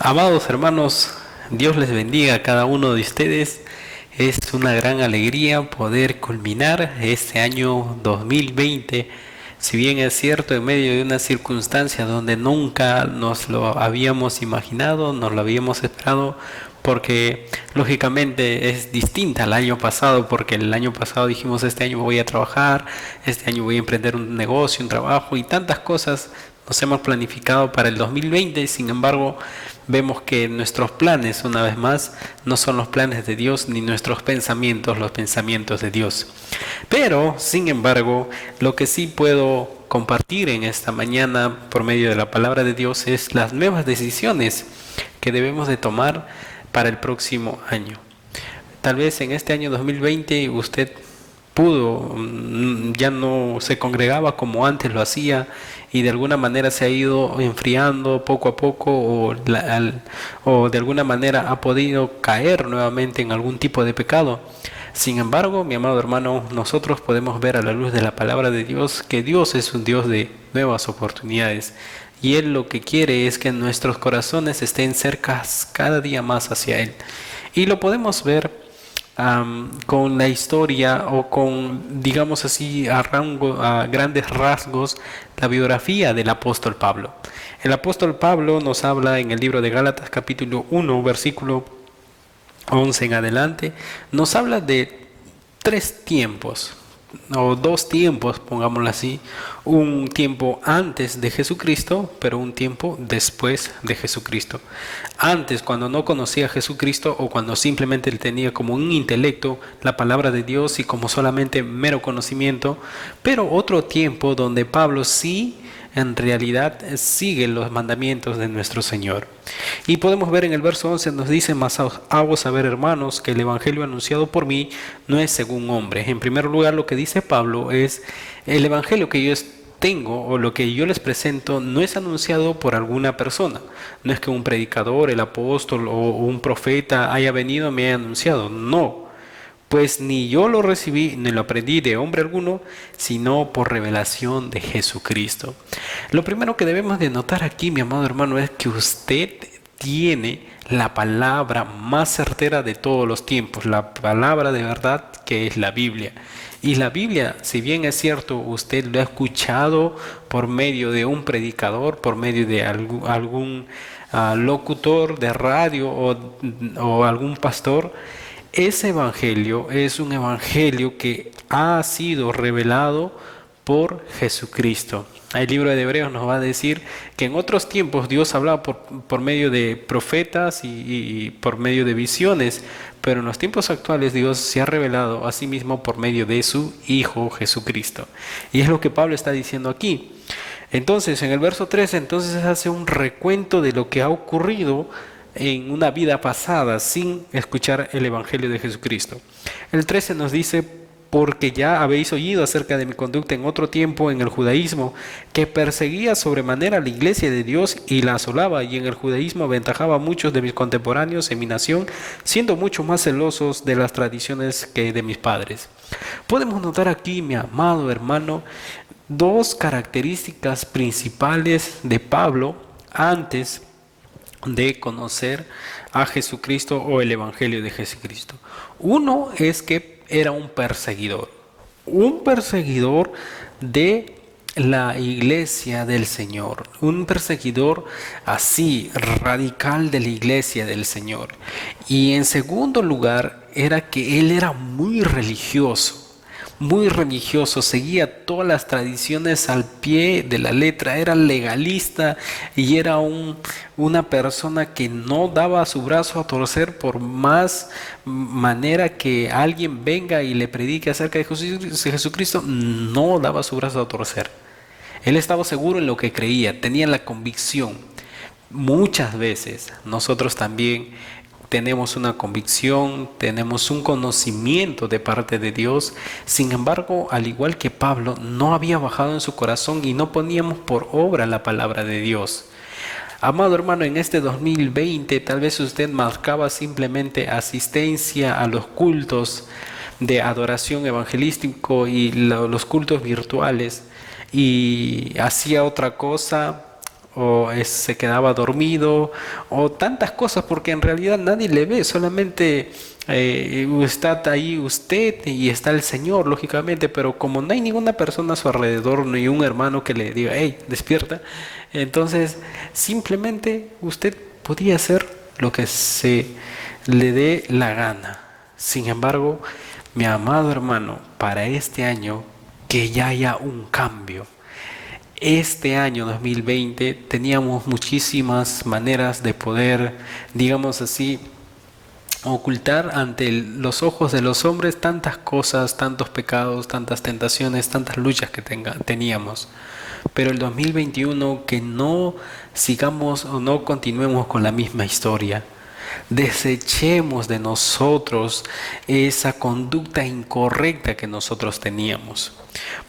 Amados hermanos, Dios les bendiga a cada uno de ustedes. Es una gran alegría poder culminar este año 2020. Si bien es cierto, en medio de una circunstancia donde nunca nos lo habíamos imaginado, nos lo habíamos esperado, porque lógicamente es distinta al año pasado, porque el año pasado dijimos este año voy a trabajar, este año voy a emprender un negocio, un trabajo y tantas cosas nos hemos planificado para el 2020. Sin embargo, vemos que nuestros planes, una vez más, no son los planes de Dios, ni nuestros pensamientos los pensamientos de Dios. Pero, sin embargo, lo que sí puedo compartir en esta mañana por medio de la palabra de Dios es las nuevas decisiones que debemos de tomar para el próximo año. Tal vez en este año 2020 usted ya no se congregaba como antes lo hacía, y de alguna manera se ha ido enfriando poco a poco, o de alguna manera ha podido caer nuevamente en algún tipo de pecado. Sin embargo, mi amado hermano, nosotros podemos ver a la luz de la palabra de Dios que Dios es un Dios de nuevas oportunidades, y Él lo que quiere es que nuestros corazones estén cerca cada día más hacia Él. Y lo podemos ver con la historia, o con, digamos así, a grandes rasgos, la biografía del apóstol Pablo. El apóstol Pablo nos habla en el libro de Gálatas capítulo 1, versículo 11 en adelante, nos habla de tres tiempos, o dos tiempos, pongámoslo así: un tiempo antes de Jesucristo, pero un tiempo después de Jesucristo. Antes, cuando no conocía a Jesucristo, o cuando simplemente él tenía como un intelecto la palabra de Dios y como solamente mero conocimiento, pero otro tiempo donde Pablo sí en realidad sigue los mandamientos de nuestro Señor. Y podemos ver en el verso 11, nos dice: mas hago saber, hermanos, que el evangelio anunciado por mí no es según hombres. En primer lugar, lo que dice Pablo es: el evangelio que yo tengo, o lo que yo les presento, no es anunciado por alguna persona. No es que un predicador, el apóstol o un profeta haya venido y me haya anunciado. No, pues ni yo lo recibí ni lo aprendí de hombre alguno, sino por revelación de Jesucristo. Lo primero que debemos de notar aquí, mi amado hermano, es que usted tiene la palabra más certera de todos los tiempos, la palabra de verdad, que es la Biblia. Y la Biblia, si bien es cierto, usted lo ha escuchado por medio de un predicador, por medio de algún locutor de radio, o algún pastor, ese evangelio es un evangelio que ha sido revelado por Jesucristo. El libro de Hebreos nos va a decir que en otros tiempos Dios hablaba por medio de profetas y por medio de visiones, pero en los tiempos actuales Dios se ha revelado a sí mismo por medio de su Hijo Jesucristo. Y es lo que Pablo está diciendo aquí. Entonces, en el verso 13, entonces hace un recuento de lo que ha ocurrido en una vida pasada sin escuchar el Evangelio de Jesucristo. El 13 nos dice: porque ya habéis oído acerca de mi conducta en otro tiempo en el judaísmo, que perseguía sobremanera la iglesia de Dios y la asolaba, y en el judaísmo aventajaba a muchos de mis contemporáneos en mi nación, siendo mucho más celosos de las tradiciones que de mis padres. Podemos notar aquí, mi amado hermano, dos características principales de Pablo antes de conocer a Jesucristo, o el Evangelio de Jesucristo. Uno es que era un perseguidor de la iglesia del Señor, un perseguidor así radical de la iglesia del Señor. Y en segundo lugar, era que él era muy religioso, seguía todas las tradiciones al pie de la letra, era legalista, y era una persona que no daba su brazo a torcer por más manera que alguien venga y le predique acerca de Jesucristo. No daba su brazo a torcer. Él estaba seguro en lo que creía, tenía la convicción. Muchas veces nosotros también tenemos una convicción, tenemos un conocimiento de parte de Dios. Sin embargo, al igual que Pablo, no había bajado en su corazón y no poníamos por obra la palabra de Dios. Amado hermano, en este 2020 tal vez usted marcaba simplemente asistencia a los cultos de adoración evangelístico y los cultos virtuales, y hacía otra cosa, se quedaba dormido o tantas cosas, porque en realidad nadie le ve, solamente está ahí usted y está el Señor, lógicamente, pero como no hay ninguna persona a su alrededor, ni un hermano que le diga, hey, despierta, entonces simplemente usted podía hacer lo que se le dé la gana. Sin embargo, mi amado hermano, para este año, que ya haya un cambio. Este año 2020 teníamos muchísimas maneras de poder, digamos así, ocultar ante los ojos de los hombres tantas cosas, tantos pecados, tantas tentaciones, tantas luchas que teníamos. Pero el 2021, que no sigamos o no continuemos con la misma historia. Desechemos de nosotros esa conducta incorrecta que nosotros teníamos.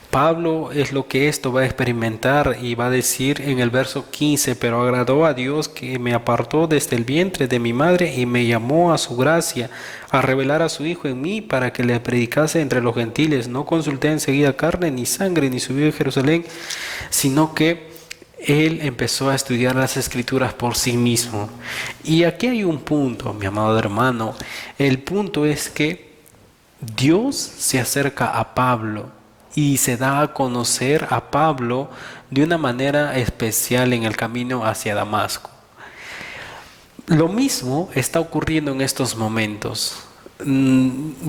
Pablo es lo que esto va a experimentar y va a decir en el verso 15, pero agradó a Dios que me apartó desde el vientre de mi madre y me llamó a su gracia, a revelar a su Hijo en mí para que le predicase entre los gentiles. No consulté enseguida carne ni sangre ni subí a Jerusalén, sino que él empezó a estudiar las Escrituras por sí mismo. Y aquí hay un punto, mi amado hermano. El punto es que Dios se acerca a Pablo y se da a conocer a Pablo de una manera especial en el camino hacia Damasco. Lo mismo está ocurriendo en estos momentos.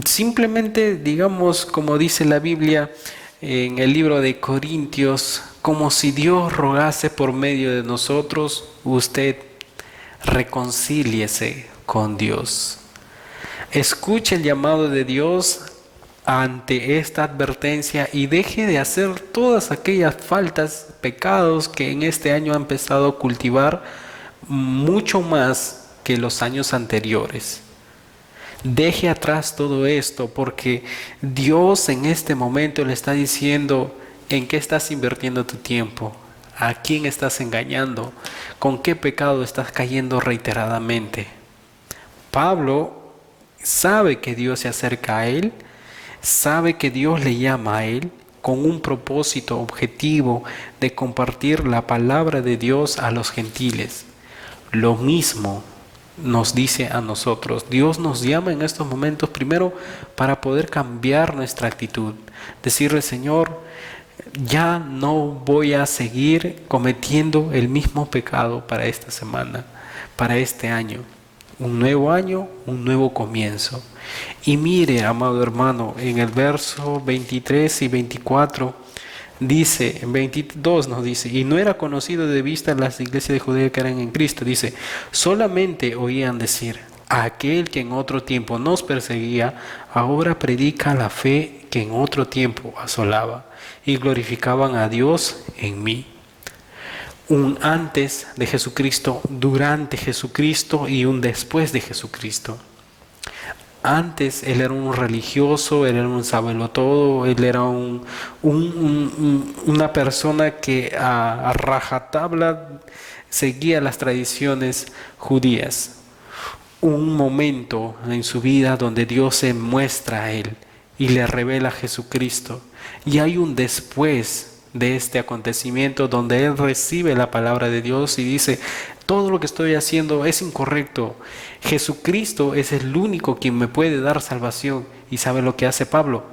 Simplemente, digamos, como dice la Biblia en el libro de Corintios, como si Dios rogase por medio de nosotros, usted reconcíliese con Dios. Escuche el llamado de Dios ante esta advertencia y deje de hacer todas aquellas faltas, pecados que en este año ha empezado a cultivar mucho más que los años anteriores. Deje atrás todo esto, porque Dios en este momento le está diciendo en qué estás invirtiendo tu tiempo, a quién estás engañando, con qué pecado estás cayendo reiteradamente. Pablo sabe que Dios se acerca a él, sabe que Dios le llama a él con un propósito objetivo de compartir la palabra de Dios a los gentiles. Lo mismo nos dice a nosotros. Dios nos llama en estos momentos primero para poder cambiar nuestra actitud. Decirle, Señor, ya no voy a seguir cometiendo el mismo pecado para esta semana, para este año. Un nuevo año, un nuevo comienzo. Y mire, amado hermano, en el verso 23 y 24, dice, en 22 nos dice, y no era conocido de vista las iglesias de Judea que eran en Cristo. Dice, solamente oían decir, aquel que en otro tiempo nos perseguía, ahora predica la fe que en otro tiempo asolaba, y glorificaban a Dios en mí. Un antes de Jesucristo, durante Jesucristo y un después de Jesucristo. Antes él era un religioso, él era un sabelotodo, él era una persona que a rajatabla seguía las tradiciones judías. Un momento en su vida donde Dios se muestra a él y le revela a Jesucristo. Y hay un después de este acontecimiento donde él recibe la palabra de Dios y dice, todo lo que estoy haciendo es incorrecto. Jesucristo es el único quien me puede dar salvación. ¿Y sabe lo que hace Pablo?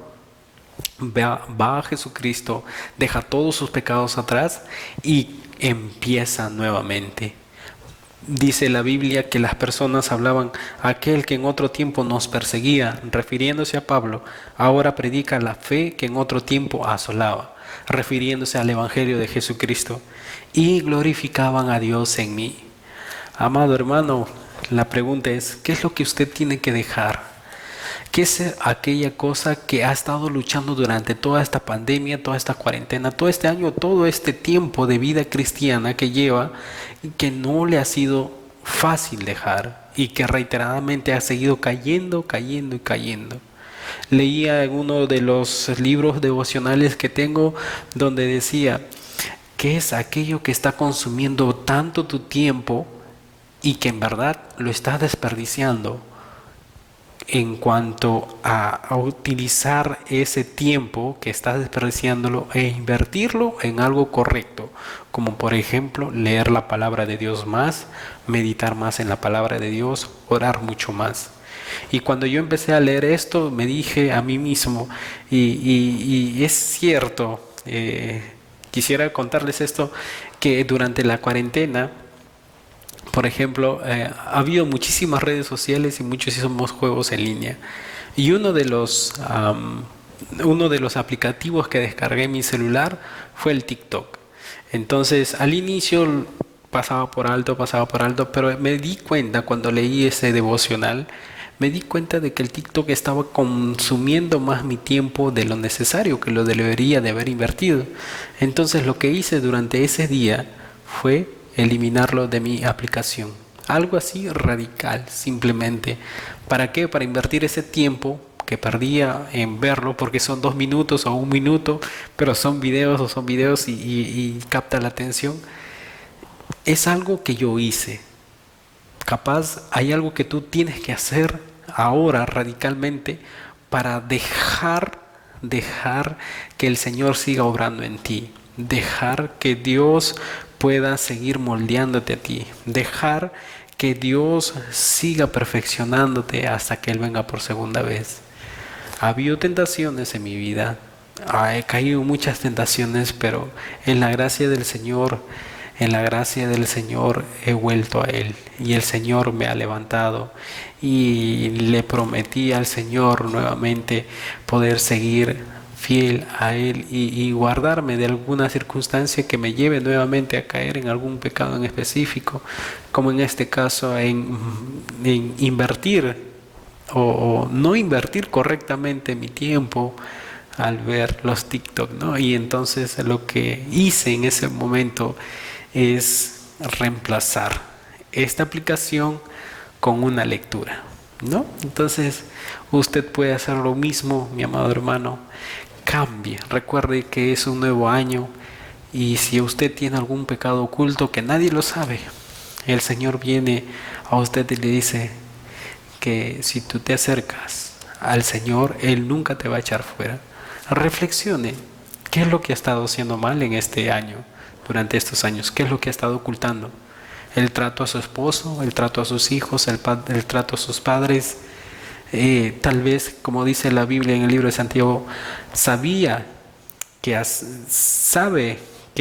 Va a Jesucristo, deja todos sus pecados atrás y empieza nuevamente. Dice la Biblia que las personas hablaban, aquel que en otro tiempo nos perseguía, refiriéndose a Pablo, ahora predica la fe que en otro tiempo asolaba, refiriéndose al Evangelio de Jesucristo, y glorificaban a Dios en mí. Amado hermano, la pregunta es, ¿qué es lo que usted tiene que dejar? ¿Qué es aquella cosa que ha estado luchando durante toda esta pandemia, toda esta cuarentena, todo este año, todo este tiempo de vida cristiana que lleva, que no le ha sido fácil dejar y que reiteradamente ha seguido cayendo y cayendo? Leía en uno de los libros devocionales que tengo donde decía, ¿qué es aquello que está consumiendo tanto tu tiempo y que en verdad lo estás desperdiciando? en cuanto a utilizar ese tiempo que estás desperdiciándolo e invertirlo en algo correcto, como por ejemplo leer la palabra de Dios más, meditar más en la palabra de Dios, orar mucho más. Y cuando yo empecé a leer esto, me dije a mí mismo, y es cierto, quisiera contarles esto, que durante la cuarentena, por ejemplo, ha habido muchísimas redes sociales y muchísimos juegos en línea. Y uno de los aplicativos que descargué en mi celular fue el TikTok. Entonces, al inicio pasaba por alto, pero me di cuenta cuando leí ese devocional, me di cuenta de que el TikTok estaba consumiendo más mi tiempo de lo necesario, que lo debería de haber invertido. Entonces, lo que hice durante ese día fue eliminarlo de mi aplicación. Algo así radical, simplemente. ¿Para qué? Para invertir ese tiempo que perdía en verlo, porque son 2 minutos o 1 minuto, pero son videos y capta la atención. Es algo que yo hice. Capaz hay algo que tú tienes que hacer ahora radicalmente para dejar que el Señor siga obrando en ti, dejar que Dios pueda seguir moldeándote a ti, dejar que Dios siga perfeccionándote hasta que Él venga por segunda vez. Ha habido tentaciones en mi vida, he caído en muchas tentaciones, pero en la gracia del Señor, en la gracia del Señor he vuelto a Él y el Señor me ha levantado y le prometí al Señor nuevamente poder seguir fiel a Él y guardarme de alguna circunstancia que me lleve nuevamente a caer en algún pecado en específico, como en este caso en invertir o no invertir correctamente mi tiempo al ver los TikTok, ¿no? Y entonces lo que hice en ese momento es reemplazar esta aplicación con una lectura, ¿no? Entonces usted puede hacer lo mismo, mi amado hermano. Cambie, recuerde que es un nuevo año y si usted tiene algún pecado oculto que nadie lo sabe, el Señor viene a usted y le dice que si tú te acercas al Señor, Él nunca te va a echar fuera. Reflexione, ¿qué es lo que ha estado haciendo mal en este año, durante estos años? ¿Qué es lo que ha estado ocultando? El trato a su esposo, el trato a sus hijos, el trato a sus padres. Tal vez, como dice la Biblia en el libro de Santiago, sabe que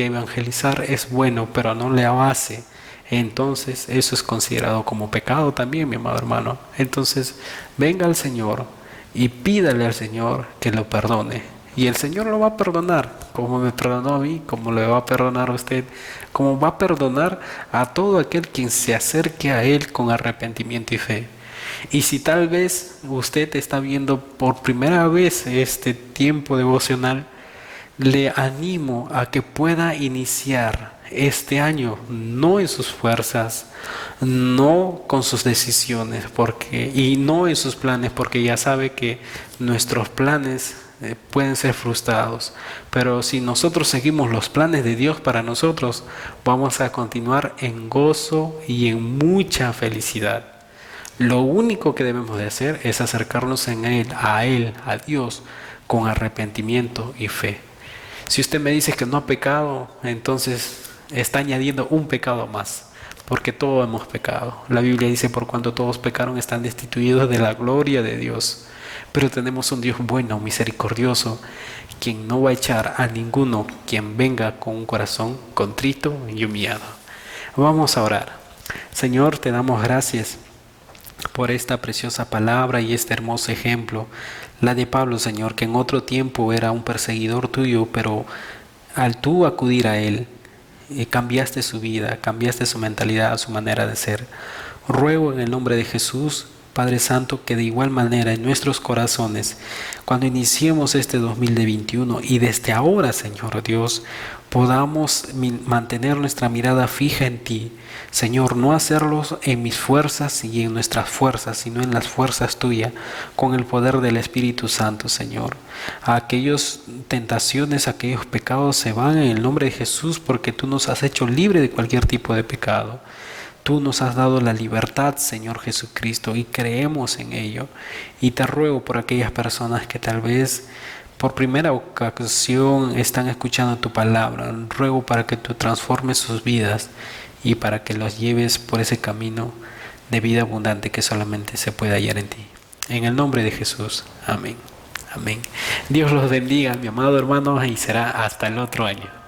evangelizar es bueno, pero no le hace. Entonces eso es considerado como pecado también, mi amado hermano. Entonces venga al Señor y pídale al Señor que lo perdone. Y el Señor lo va a perdonar, como me perdonó a mí, como le va a perdonar a usted, como va a perdonar a todo aquel quien se acerque a Él con arrepentimiento y fe. Y si tal vez usted está viendo por primera vez este tiempo devocional, le animo a que pueda iniciar este año no en sus fuerzas, no con sus decisiones, y no en sus planes, porque ya sabe que nuestros planes pueden ser frustrados, pero si nosotros seguimos los planes de Dios para nosotros, vamos a continuar en gozo y en mucha felicidad. Lo único que debemos de hacer es acercarnos a Él, a Dios, con arrepentimiento y fe. Si usted me dice que no ha pecado, entonces está añadiendo un pecado más, porque todos hemos pecado. La Biblia dice, por cuanto todos pecaron, están destituidos de la gloria de Dios. Pero tenemos un Dios bueno, misericordioso, quien no va a echar a ninguno quien venga con un corazón contrito y humillado. Vamos a orar. Señor, te damos gracias por esta preciosa palabra y este hermoso ejemplo, la de Pablo, Señor, que en otro tiempo era un perseguidor tuyo, pero al tú acudir a él, cambiaste su vida, cambiaste su mentalidad, su manera de ser. Ruego en el nombre de Jesús, Padre Santo, que de igual manera en nuestros corazones, cuando iniciemos este 2021 y desde ahora, Señor Dios, podamos mantener nuestra mirada fija en ti. Señor, no hacerlos en mis fuerzas y en nuestras fuerzas, sino en las fuerzas tuyas, con el poder del Espíritu Santo, Señor. Aquellas tentaciones, aquellos pecados se van en el nombre de Jesús, porque tú nos has hecho libre de cualquier tipo de pecado. Tú nos has dado la libertad, Señor Jesucristo, y creemos en ello. Y te ruego por aquellas personas que tal vez por primera ocasión están escuchando tu palabra. Ruego para que tú transformes sus vidas y para que los lleves por ese camino de vida abundante que solamente se puede hallar en ti. En el nombre de Jesús. Amén. Amén. Dios los bendiga, mi amado hermano, y será hasta el otro año.